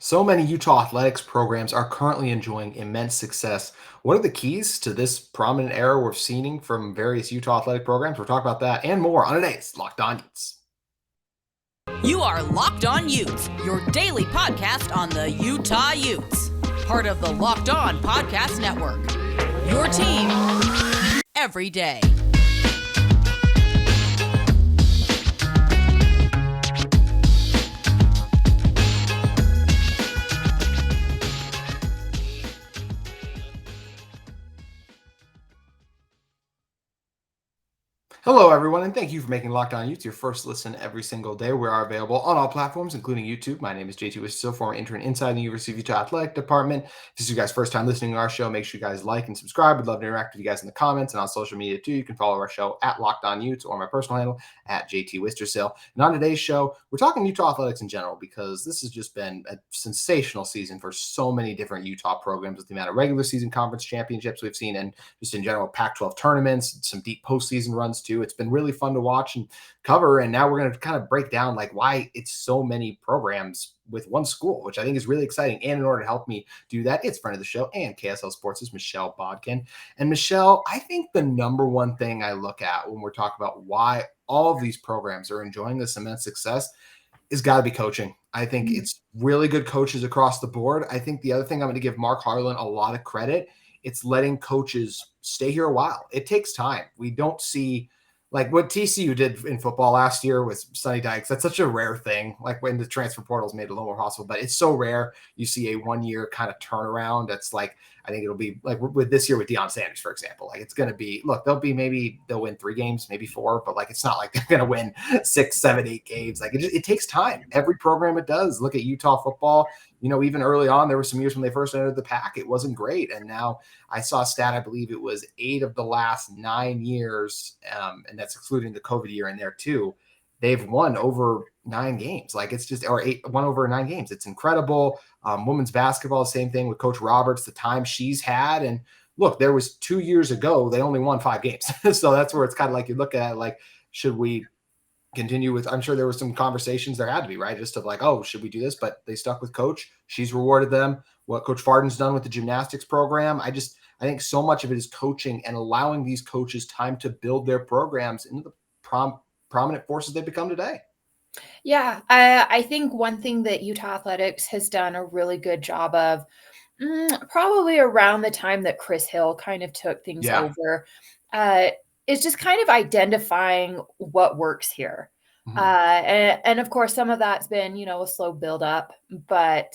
So many Utah athletics programs are currently enjoying immense success. What are the keys to this prominent era we're seeing from various Utah athletic programs? We'll talk about that and more on today's Locked On Utes. You are Locked On Utes, your daily podcast on the Utah Utes. Part of the Locked On Podcast Network. Your team every day. Hello, everyone, and thank you for making Locked On Utes your first listen every single day. We are available on all platforms, including YouTube. My name is JT Wistrcill, former intern inside the University of Utah Athletic Department. If this is you guys' first time listening to our show, make sure you guys like and subscribe. We'd love to interact with you guys in the comments and on social media, too. You can follow our show at Locked On Utes or my personal handle at JT Wistrcill. And on today's show, we're talking Utah athletics in general because this has just been a sensational season for so many different Utah programs with the amount of regular season conference championships we've seen and just in general Pac-12 tournaments, some deep postseason runs, too. It's been really fun to watch and cover. And now we're going to kind of break down like why it's so many programs with one school, which I think is really exciting. And in order to help me do that, it's friend of the show and KSL Sports' Michelle Bodkin. And Michelle, I think the number one thing I look at when we're talking about why all of these programs are enjoying this immense success is got to be coaching. I think it's really good coaches across the board. I think the other thing I'm going to give Mark Harlan a lot of credit. It's letting coaches stay here a while. It takes time. We don't see like what TCU did in football last year with Sonny Dykes. That's such a rare thing, like when the transfer portals made it a little more possible, but it's so rare. You see a 1 year kind of turnaround. That's like, I think it'll be like with this year with Deion Sanders, for example, like it's going to be, look, they'll win 3 games, maybe 4, but like, it's not like they're going to win 6, 7, 8 games. Like it takes time. Every program it does. Look at Utah football. You know, even early on, there were some years when they first entered the pack, it wasn't great. And now I saw a stat, I believe it was 8 of the last 9 years, and that's excluding the COVID year in there too. They've won over 9 games. Like it's just, or 1 over 9 games. It's incredible. Women's basketball, same thing with Coach Roberts, the time she's had. And look, there was 2 years ago, they only won 5 games. So that's where it's kind of like, you look at it like, should we continue with, I'm sure there were some conversations there had to be, right? Just of like, oh, should we do this? But they stuck with coach. She's rewarded them. What Coach Farden's done with the gymnastics program. I think so much of it is coaching and allowing these coaches time to build their programs into the prominent forces they've become today. Yeah, I think one thing that Utah Athletics has done a really good job of, probably around the time that Chris Hill kind of took things over, is just kind of identifying what works here. Mm-hmm. And of course, some of that's been, a slow build up, but,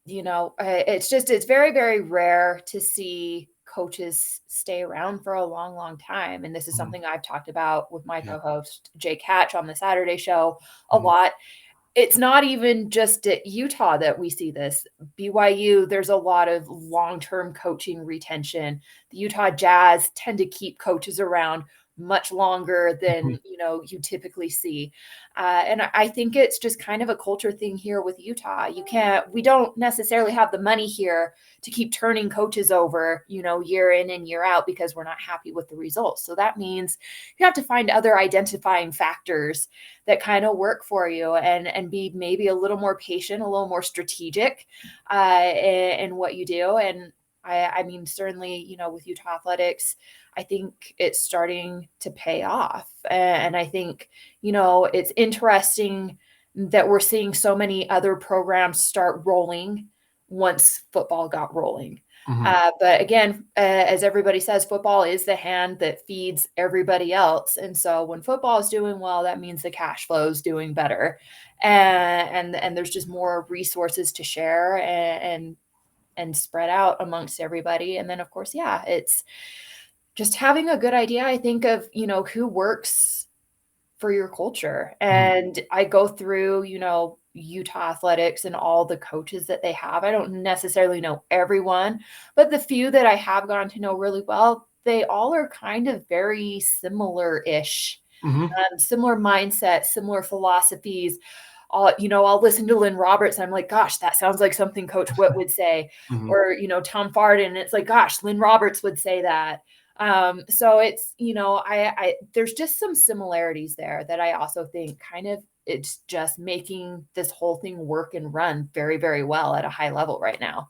it's very, very rare to see coaches stay around for a long, long time. And this is something I've talked about with my co-host Jake Hatch on the Saturday show a lot. It's not even just at Utah that we see this. BYU, there's a lot of long-term coaching retention. The Utah Jazz tend to keep coaches around much longer than, you typically see. And I think it's just kind of a culture thing here with Utah. We don't necessarily have the money here to keep turning coaches over, year in and year out because we're not happy with the results. So that means you have to find other identifying factors that kind of work for you and be maybe a little more patient, a little more strategic in what you do. And I mean, certainly, with Utah Athletics, I think it's starting to pay off. And I think, it's interesting that we're seeing so many other programs start rolling once football got rolling. Mm-hmm. But again, as everybody says, football is the hand that feeds everybody else. And so when football is doing well, that means the cash flow is doing better. And there's just more resources to share and spread out amongst everybody. And then, of course, it's just having a good idea, I think, of, who works for your culture. And I go through, Utah Athletics and all the coaches that they have. I don't necessarily know everyone, but the few that I have gotten to know really well, they all are kind of very similar-ish, similar mindset, similar philosophies. I'll listen to Lynn Roberts. I'm like, gosh, that sounds like something Coach Witt would say, or, Tom Farden. It's like, gosh, Lynn Roberts would say that. So it's, there's just some similarities there that I also think kind of it's just making this whole thing work and run very, very well at a high level right now.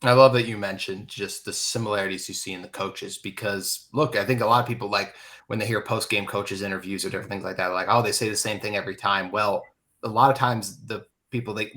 I love that you mentioned just the similarities you see in the coaches because look, I think a lot of people like when they hear post game coaches interviews or different things like that, like, oh, they say the same thing every time. Well, a lot of times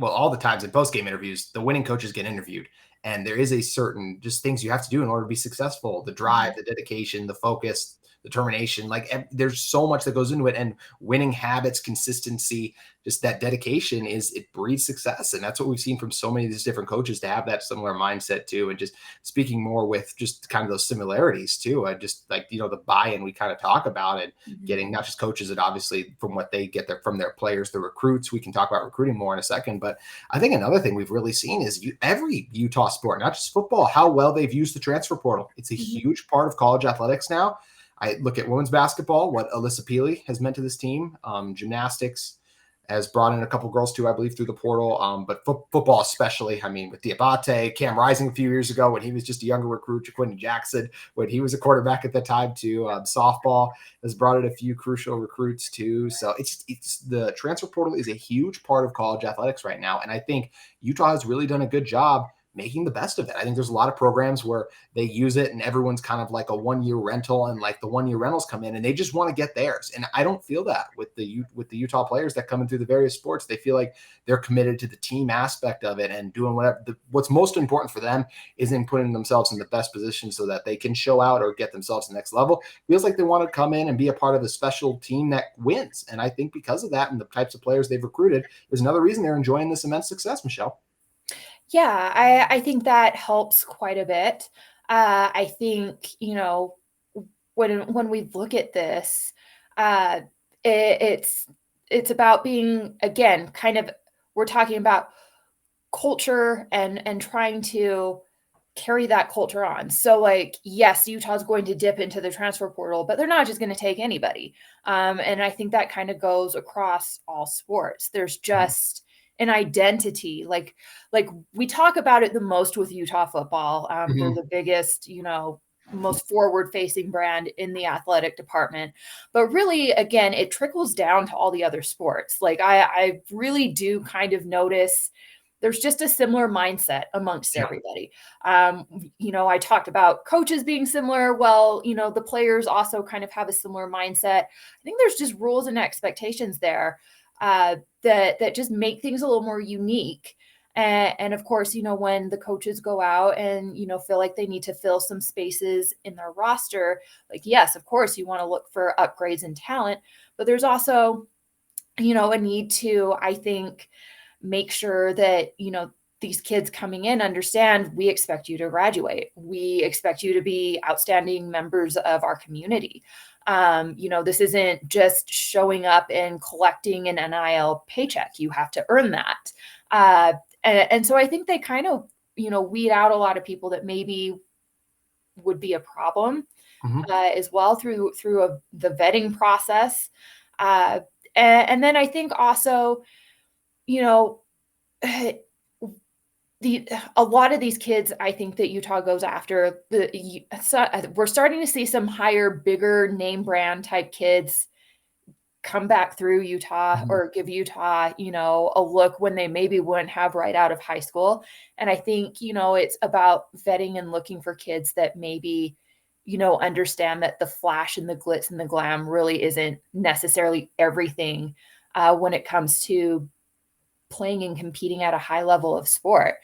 all the times in post game interviews, the winning coaches get interviewed. And there is a certain just things you have to do in order to be successful, the drive, the dedication, the focus, determination. Like there's so much that goes into it. And winning habits, consistency, just that dedication it breeds success. And that's what we've seen from so many of these different coaches to have that similar mindset too. And just speaking more with just kind of those similarities too. I just like, the buy-in we kind of talk about and getting not just coaches and obviously from what they get there from their players, the recruits. We can talk about recruiting more in a second. But I think another thing we've really seen is every Utah sport, not just football, how well they've used the transfer portal. It's a huge part of college athletics now. I look at women's basketball, what Alyssa Peely has meant to this team. Gymnastics has brought in a couple girls too, I believe, through the portal. But football especially, I mean, with Diabate, Cam Rising a few years ago when he was just a younger recruit, Jaquindon Jackson when he was a quarterback at that time too. Softball has brought in a few crucial recruits too. So it's the transfer portal is a huge part of college athletics right now. And I think Utah has really done a good job making the best of it. I think there's a lot of programs where they use it and everyone's kind of like a 1-year rental and like the 1-year rentals come in and they just want to get theirs. And I don't feel that with the Utah players that come in through the various sports. They feel like they're committed to the team aspect of it and doing whatever. What's most important for them is in putting themselves in the best position so that they can show out or get themselves to the next level. Feels like they want to come in and be a part of a special team that wins. And I think because of that and the types of players they've recruited, there's another reason they're enjoying this immense success, Michelle. Yeah, I think that helps quite a bit. I think, when we look at this, it's about being, again, kind of, we're talking about culture and trying to carry that culture on. So like, yes, Utah's going to dip into the transfer portal, but they're not just going to take anybody. And I think that kind of goes across all sports. There's just an identity. Like we talk about it the most with Utah football. They're the biggest, most forward facing brand in the athletic department, but really, again, it trickles down to all the other sports. Like I really do kind of notice there's just a similar mindset amongst everybody. I talked about coaches being similar. Well, the players also kind of have a similar mindset. I think there's just rules and expectations there that just make things a little more unique. And of course, when the coaches go out and, feel like they need to fill some spaces in their roster, like, yes, of course, you want to look for upgrades in talent, but there's also, a need to, I think, make sure that, these kids coming in understand we expect you to graduate. We expect you to be outstanding members of our community. This isn't just showing up and collecting an NIL paycheck. You have to earn that. And so I think they kind of, weed out a lot of people that maybe would be a problem as well through the vetting process. And then I think also, a lot of these kids, I think that Utah goes after we're starting to see some higher, bigger name brand type kids come back through Utah or give Utah, a look when they maybe wouldn't have right out of high school. And I think, it's about vetting and looking for kids that maybe, understand that the flash and the glitz and the glam really isn't necessarily everything when it comes to playing and competing at a high level of sport.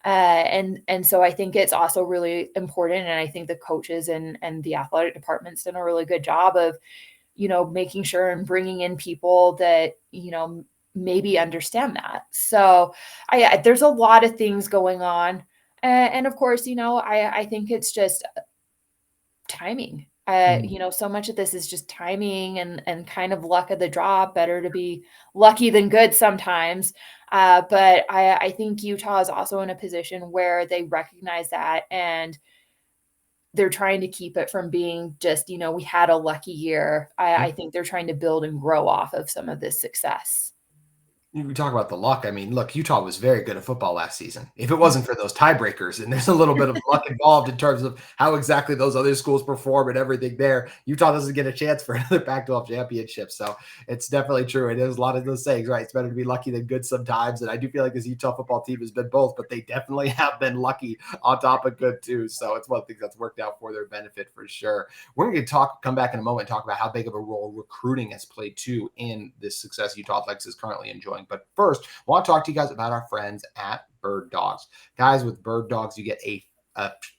And so I think it's also really important. And I think the coaches and the athletic department's done a really good job of, making sure and bringing in people that, maybe understand that. So there's a lot of things going on. And of course, I think it's just timing. So much of this is just timing and kind of luck of the draw. Better to be lucky than good sometimes. But I think Utah is also in a position where they recognize that and they're trying to keep it from being just, we had a lucky year. I think they're trying to build and grow off of some of this success. You talk about the luck. I mean, look, Utah was very good at football last season. If it wasn't for those tiebreakers, and there's a little bit of luck involved in terms of how exactly those other schools perform and everything there, Utah doesn't get a chance for another Pac-12 championship. So it's definitely true. It is a lot of those sayings, right? It's better to be lucky than good sometimes. And I do feel like this Utah football team has been both, but they definitely have been lucky on top of good too. So it's one of the things that's worked out for their benefit for sure. We're going to come back in a moment and talk about how big of a role recruiting has played too in this success Utah Athletics is currently enjoying. But first, I want to talk to you guys about our friends at Birddogs. Guys, with Birddogs, you get a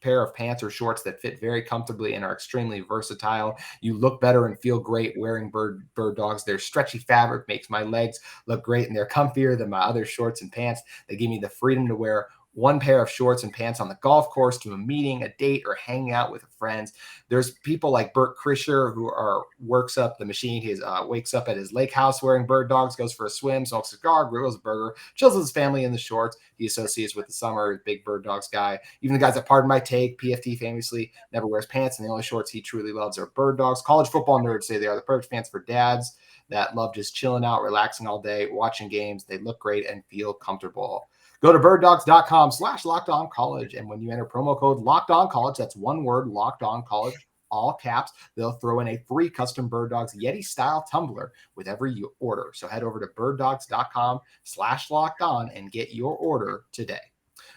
pair of pants or shorts that fit very comfortably and are extremely versatile. You look better and feel great wearing Birddogs. Their stretchy fabric makes my legs look great, and they're comfier than my other shorts and pants. They give me the freedom to wear one pair of shorts and pants on the golf course, to a meeting, a date, or hanging out with friends. There's people like Bert Krischer who works up the machine. He wakes up at his lake house wearing Birddogs, goes for a swim, smokes a cigar, grills a burger, chills with his family in the shorts. He associates with the summer, big Birddogs guy. Even the guys that Pardon My Take, PFT famously never wears pants, and the only shorts he truly loves are Birddogs. College football nerds say they are the perfect pants for dads that love just chilling out, relaxing all day, watching games. They look great and feel comfortable. Go to birddogs.com/lockedoncollege. And when you enter promo code LockedOnCollege, that's one word, LockedOnCollege, all caps, they'll throw in a free custom Birddogs Yeti-style tumbler with every order. So head over to birddogs.com/lockedon and get your order today.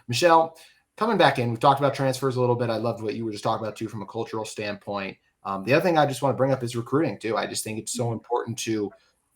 Michelle, coming back in, we've talked about transfers a little bit. I loved what you were just talking about too from a cultural standpoint. The other thing I just want to bring up is recruiting too. I just think it's so important to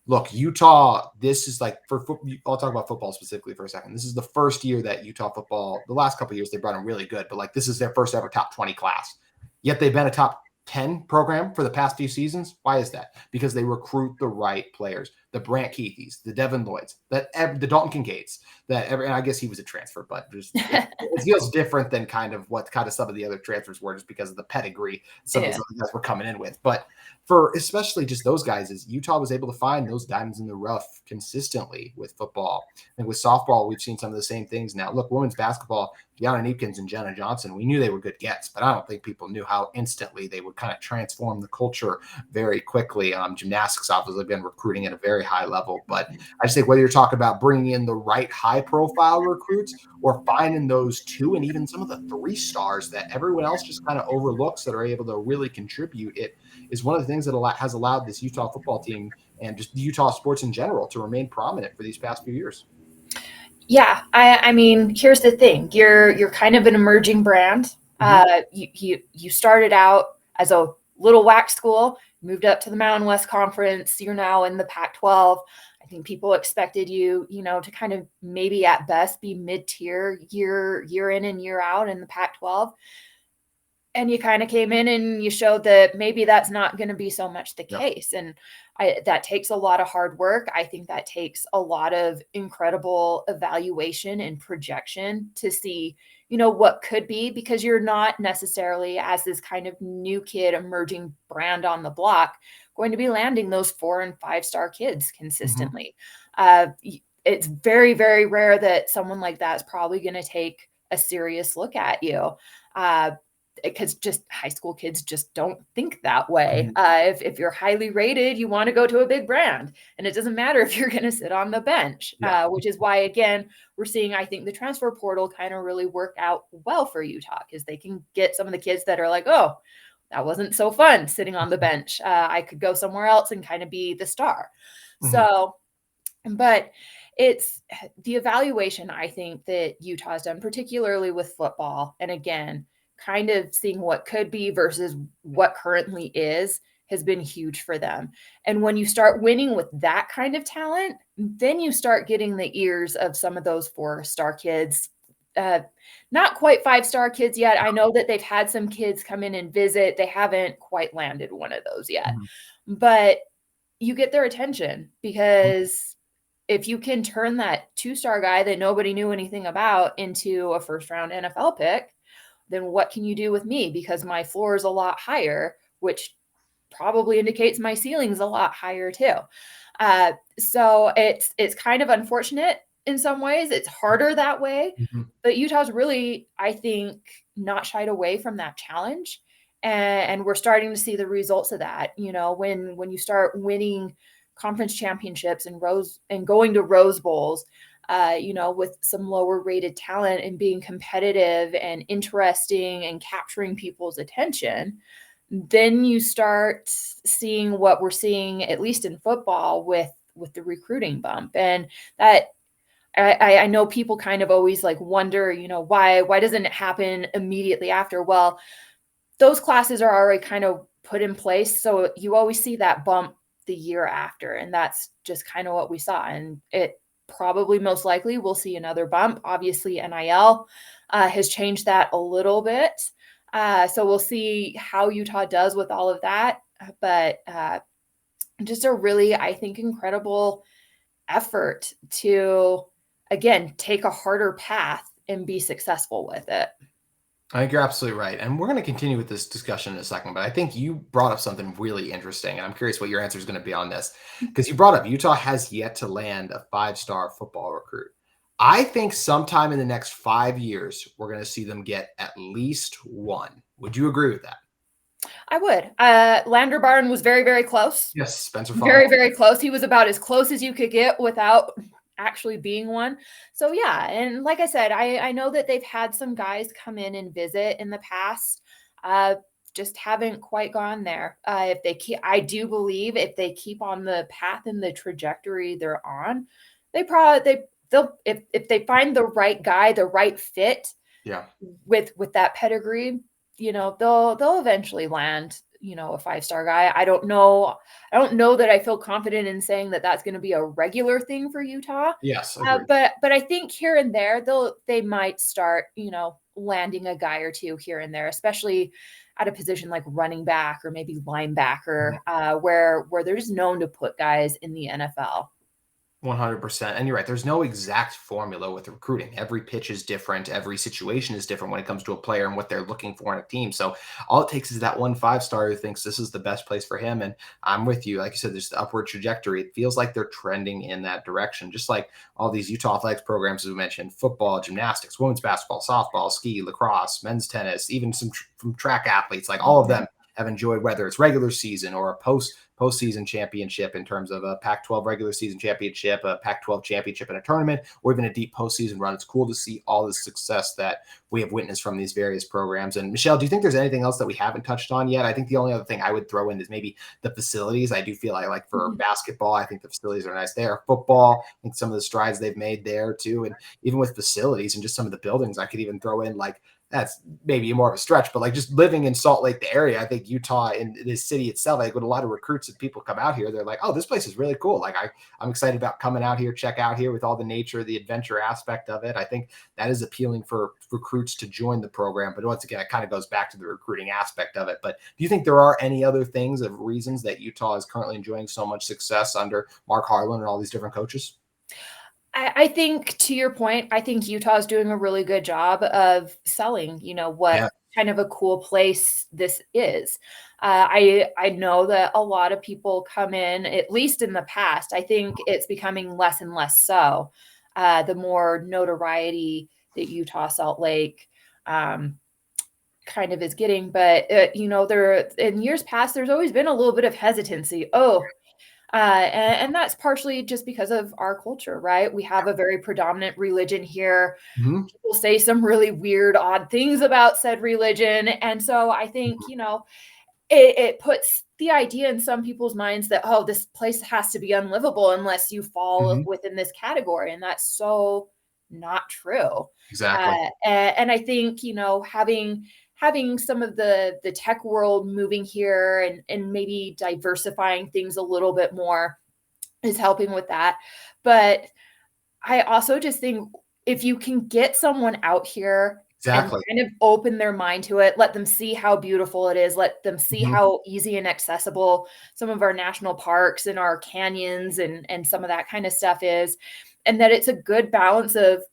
look, Utah, this is like I'll talk about football specifically for a second. This is the first year that Utah football, the last couple of years, they brought in really good, but like this is their first ever top 20 class. Yet they've been a top 10 program for the past few seasons. Why is that? Because they recruit the right players. The Brant Keithys, the Devin Lloyds, the Dalton Kincaid's, and I guess he was a transfer, but just it feels different than kind of some of the other transfers were, just because of the pedigree some of those other guys were coming in with. But for especially just those guys, is Utah was able to find those diamonds in the rough consistently with football. And with softball, we've seen some of the same things now. Look, women's basketball, Gianna Neepkins and Jenna Johnson, we knew they were good gets, but I don't think people knew how instantly they would kind of transform the culture very quickly. Gymnastics obviously have been recruiting at a very high level, but I just think whether you're talking about bringing in the right high-profile recruits or finding those 2 and even some of the 3 stars that everyone else just kind of overlooks that are able to really contribute, it is one of the things that has allowed this Utah football team and just Utah sports in general to remain prominent for these past few years. Yeah, I mean, here's the thing: you're kind of an emerging brand. You started out as a little WAC school, moved up to the Mountain West Conference. You're now in the Pac-12. I think people expected you to kind of maybe at best be mid-tier year in and year out in the Pac-12. And you kind of came in and you showed that maybe that's not going to be so much the case. And that takes a lot of hard work. I think that takes a lot of incredible evaluation and projection to see, what could be, because you're not necessarily, as this kind of new kid emerging brand on the block, going to be landing those 4 and 5-star kids consistently. It's very, very rare that someone like that is probably going to take a serious look at you. Because just high school kids just don't think that way. If you're highly rated, you want to go to a big brand, and it doesn't matter if you're going to sit on the bench, which is why, again, we're seeing, I think, the transfer portal kind of really work out well for Utah, because they can get some of the kids that are like, oh, that wasn't so fun sitting on the bench. I could go somewhere else and kind of be the star. So, but it's the evaluation, I think, that Utah's done, particularly with football. And again, kind of seeing what could be versus what currently is, has been huge for them. And when you start winning with that kind of talent, then you start getting the ears of some of those 4-star kids. Not quite 5-star kids yet. I know that they've had some kids come in and visit. They haven't quite landed one of those yet. But you get their attention, because if you can turn that 2-star guy that nobody knew anything about into a first-round NFL pick, then what can you do with me? Because my floor is a lot higher, which probably indicates my ceiling is a lot higher too. So it's kind of unfortunate in some ways. It's harder that way, but Utah's really, I think, not shied away from that challenge. And we're starting to see the results of that. When you start winning conference championships and going to Rose Bowls, with some lower rated talent and being competitive and interesting and capturing people's attention, then you start seeing what we're seeing, at least in football, with the recruiting bump. And that I know people kind of always like wonder, why doesn't it happen immediately after? Well, those classes are already kind of put in place. So you always see that bump the year after. And that's just kind of what we saw. And it probably most likely we'll see another bump. Obviously, NIL has changed that a little bit. So we'll see how Utah does with all of that. But just a really, I think, incredible effort to, again, take a harder path and be successful with it. I think you're absolutely right. And we're going to continue with this discussion in a second, but I think you brought up something really interesting. And I'm curious what your answer is going to be on this. Because you brought up Utah has yet to land a 5-star football recruit. I think sometime in the next 5 years, we're going to see them get at least one. Would you agree with that? I would. Lander Barn was very, very close. Yes, Spencer. Very, very close. He was about as close as you could get without actually being one. So yeah, and like I said, I know that they've had some guys come in and visit in the past, just haven't quite gone there. I do believe if they keep on the path and the trajectory they're on, they'll if they find the right guy, the right fit, with that pedigree, they'll eventually land, a 5-star guy. I don't know that I feel confident in saying that that's going to be a regular thing for Utah. Yes. But I think here and there they might start, landing a guy or two here and there, especially at a position like running back or maybe linebacker, where they're just known to put guys in the NFL. 100%. And you're right. There's no exact formula with recruiting. Every pitch is different. Every situation is different when it comes to a player and what they're looking for in a team. So all it takes is that one 5-star who thinks this is the best place for him. And I'm with you. Like you said, there's the upward trajectory. It feels like they're trending in that direction, just like all these Utah athletics programs, as we mentioned: football, gymnastics, women's basketball, softball, ski, lacrosse, men's tennis, even some from track athletes. Like all of them have enjoyed, whether it's regular season or a postseason championship in terms of a Pac-12 regular season championship, a Pac-12 championship in a tournament, or even a deep postseason run. It's cool to see all the success that we have witnessed from these various programs. And Michelle, do you think there's anything else that we haven't touched on yet? I think the only other thing I would throw in is maybe the facilities. I do feel like for basketball, I think the facilities are nice there. Football, I think some of the strides they've made there too. And even with facilities and just some of the buildings, I could even throw in that's maybe more of a stretch, but like just living in Salt Lake, the area, I think Utah and this city itself, like with a lot of recruits and people come out here, they're like, oh, this place is really cool. Like I'm excited about coming out here, check out here with all the nature, the adventure aspect of it. I think that is appealing for recruits to join the program. But once again, it kind of goes back to the recruiting aspect of it. But do you think there are any other things of reasons that Utah is currently enjoying so much success under Mark Harlan and all these different coaches? I think, to your point, I think Utah is doing a really good job of selling, what kind of a cool place this is. I know that a lot of people come in, at least in the past. I think it's becoming less and less so. The more notoriety that Utah Salt Lake kind of is getting. But, there in years past, there's always been a little bit of hesitancy. And that's partially just because of our culture, right? We have a very predominant religion here. People say some really weird, odd things about said religion. And so I think, it puts the idea in some people's minds that, oh, this place has to be unlivable unless you fall within this category. And that's so not true. Exactly. And I think, having some of the tech world moving here and maybe diversifying things a little bit more is helping with that. But I also just think if you can get someone out here and kind of open their mind to it, let them see how beautiful it is, let them see how easy and accessible some of our national parks and our canyons and some of that kind of stuff is, and that it's a good balance of,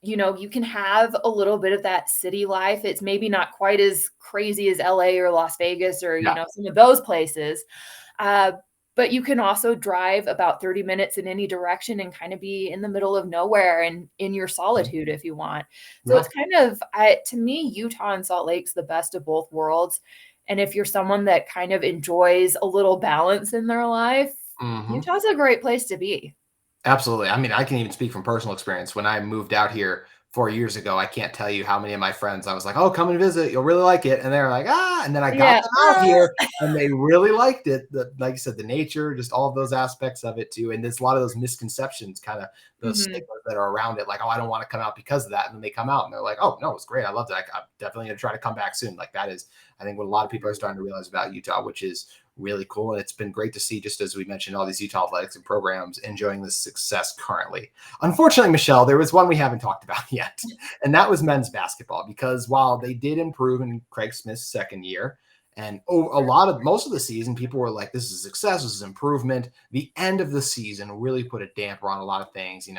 you can have a little bit of that city life. It's maybe not quite as crazy as LA or Las Vegas or, some of those places. But you can also drive about 30 minutes in any direction and kind of be in the middle of nowhere and in your solitude if you want. So it's kind of, to me, Utah and Salt Lake's the best of both worlds. And if you're someone that kind of enjoys a little balance in their life, Utah's a great place to be. Absolutely. I mean, I can even speak from personal experience. When I moved out here 4 years ago, I can't tell you how many of my friends I was like, "Oh, come and visit. You'll really like it." And they're like, "Ah." And then I got Yeah. them out here and they really liked it. Like you said, the nature, just all of those aspects of it too. And there's a lot of those misconceptions, kind of those stigmas that are around it. Like, "Oh, I don't want to come out because of that." And then they come out and they're like, "Oh, no, it's great. I loved it. I'm definitely going to try to come back soon." Like that is, I think, what a lot of people are starting to realize about Utah, which is really cool. And it's been great to see, just as we mentioned, all these Utah athletics and programs enjoying this success currently. Unfortunately, Michelle, there was one we haven't talked about yet, and that was men's basketball, because while they did improve in Craig Smith's second year, and most of the season, people were like, this is a success, this is improvement. The end of the season really put a damper on a lot of things,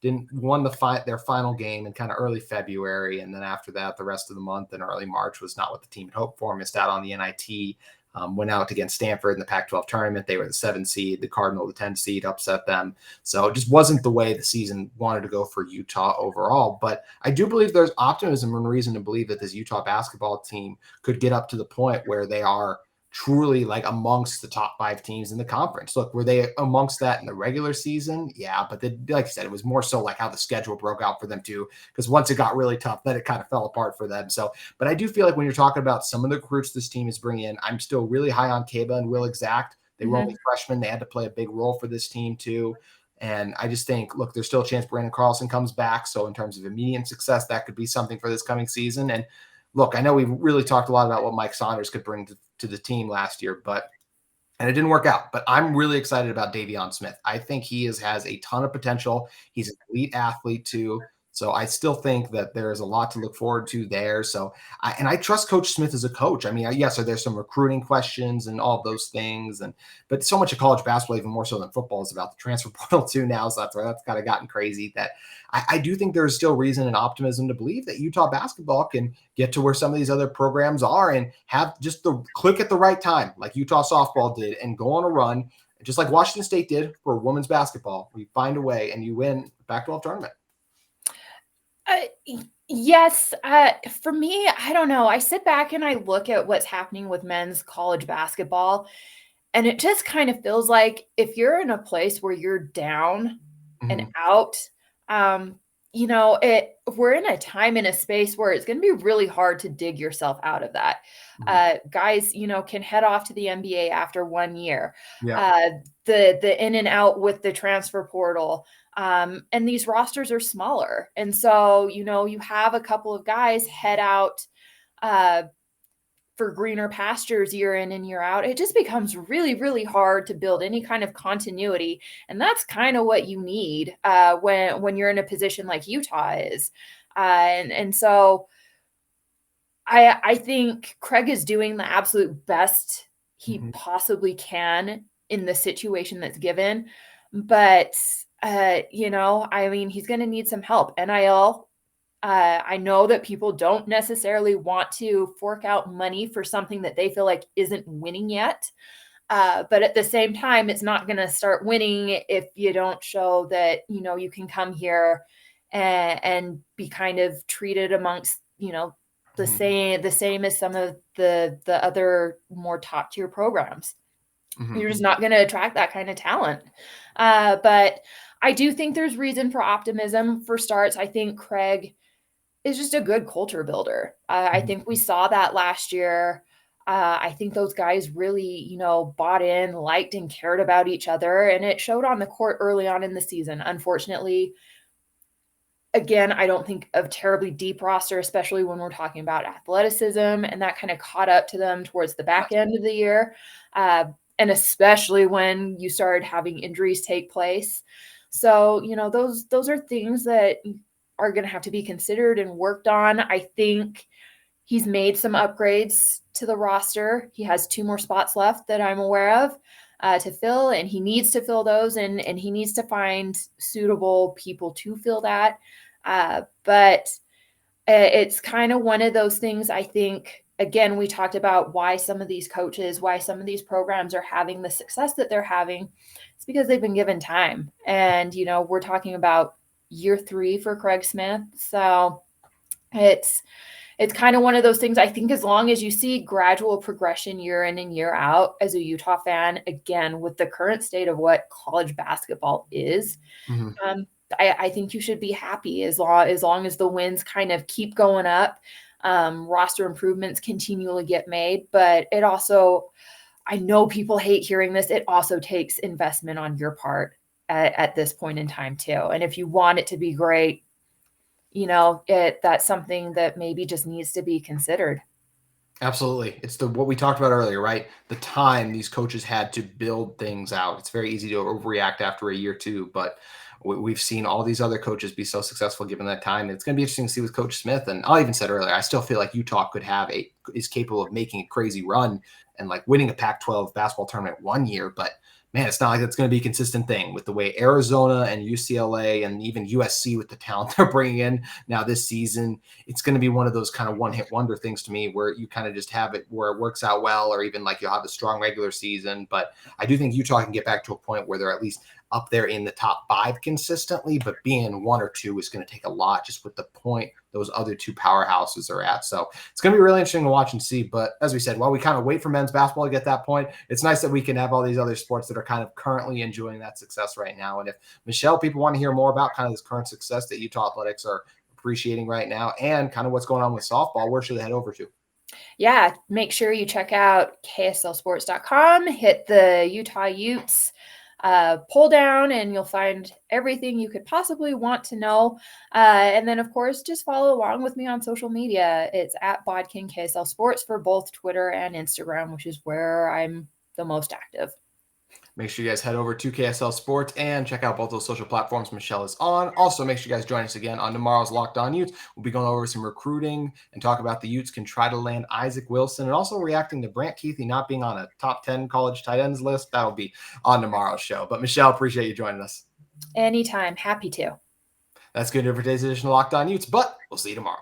didn't won their final game in kind of early February. And then after that, the rest of the month and early March was not what the team had hoped for. Missed out on the NIT. Went out against Stanford in the Pac-12 tournament. They were the 7 seed, the Cardinal, the 10 seed, upset them. So it just wasn't the way the season wanted to go for Utah overall. But I do believe there's optimism and reason to believe that this Utah basketball team could get up to the point where they are truly like amongst the top 5 teams in the conference. Look, were they amongst that in the regular season? Yeah, but like I said, it was more so like how the schedule broke out for them too, because once it got really tough, then it kind of fell apart for them. So, but I do feel like when you're talking about some of the recruits this team is bringing in, I'm still really high on Kaba and Will Exact. They were only freshmen. They had to play a big role for this team too. And I just think, look, there's still a chance Brandon Carlson comes back. So in terms of immediate success, that could be something for this coming season. And look, I know we've really talked a lot about what Mike Saunders could bring to the team last year, and it didn't work out. But I'm really excited about Davion Smith. I think he has a ton of potential. He's an elite athlete too. So I still think that there is a lot to look forward to there. So I trust Coach Smith as a coach. I mean, yes, there's some recruiting questions and all of those things, but so much of college basketball, even more so than football, is about the transfer portal too now. So that's kind of gotten crazy. That I do think there's still reason and optimism to believe that Utah basketball can get to where some of these other programs are and have just the click at the right time, like Utah softball did, and go on a run, just like Washington State did for women's basketball. We find a way and you win the Pac-12 tournament. Yes. For me, I don't know. I sit back and I look at what's happening with men's college basketball, and it just kind of feels like if you're in a place where you're down and out, we're in a time and a space where it's going to be really hard to dig yourself out of that. Guys, can head off to the NBA after 1 year. Yeah. The in and out with the transfer portal. And these rosters are smaller. And so, you have a couple of guys head out for greener pastures year in and year out. It just becomes really, really hard to build any kind of continuity. And that's kind of what you need when you're in a position like Utah is. And so I think Craig is doing the absolute best he possibly can in the situation that's given. But he's going to need some help. NIL, I know that people don't necessarily want to fork out money for something that they feel like isn't winning yet. But at the same time, it's not going to start winning if you don't show that, you can come here and be kind of treated amongst, the same as some of the other more top tier programs. You're just not going to attract that kind of talent. But I do think there's reason for optimism. For starts, I think Craig is just a good culture builder. I think we saw that last year. I think those guys really, bought in, liked, and cared about each other. And it showed on the court early on in the season. Unfortunately, again, I don't think a terribly deep roster, especially when we're talking about athleticism, and that kind of caught up to them towards the back end of the year. And especially when you started having injuries take place. So, those are things that are going to have to be considered and worked on. I think he's made some upgrades to the roster. He has 2 more spots left that I'm aware of to fill, and he needs to fill those, and he needs to find suitable people to fill that. But it's kind of one of those things, I think. Again, we talked about why some of these coaches, why some of these programs are having the success that they're having. It's because they've been given time. And, we're talking about year 3 for Craig Smith. So It's kind of one of those things. I think as long as you see gradual progression year in and year out as a Utah fan, again, with the current state of what college basketball is, I think you should be happy as long as the wins kind of keep going up. Roster improvements continually get made, but it also, I know people hate hearing this, it also takes investment on your part at this point in time too. And if you want it to be great, that's something that maybe just needs to be considered. Absolutely. It's what we talked about earlier, right? The time these coaches had to build things out. It's very easy to overreact after a year too, but we've seen all these other coaches be so successful given that time. It's going to be interesting to see with Coach Smith. And I even said earlier, I still feel like Utah is capable of making a crazy run and like winning a Pac-12 basketball tournament one year, but man, it's not like it's going to be a consistent thing with the way Arizona and UCLA and even USC with the talent they're bringing in now this season. It's going to be one of those kind of one-hit wonder things to me where you kind of just have it where it works out well, or even like you'll have a strong regular season. But I do think Utah can get back to a point where they're at least up there in the top 5 consistently, but being 1 or 2 is going to take a lot just with the point those other 2 powerhouses are at. So it's going to be really interesting to watch and see. But as we said, while we kind of wait for men's basketball to get that point, it's nice that we can have all these other sports that are kind of currently enjoying that success right now. And if, Michelle, people want to hear more about kind of this current success that Utah athletics are appreciating right now and kind of what's going on with softball, where should they head over to? Yeah, make sure you check out kslsports.com, hit the Utah Utes pull down, and you'll find everything you could possibly want to know. And then, of course, just follow along with me on social media. It's at Bodkin KSL Sports for both Twitter and Instagram, which is where I'm the most active. Make sure you guys head over to KSL Sports and check out both those social platforms Michelle is on. Also, make sure you guys join us again on tomorrow's Locked On Utes. We'll be going over some recruiting and talk about the Utes can try to land Isaac Wilson, and also reacting to Brant Keithy not being on a top 10 college tight ends list. That'll be on tomorrow's show. But Michelle, appreciate you joining us. Anytime. Happy to. That's good for today's edition of Locked On Utes, but we'll see you tomorrow.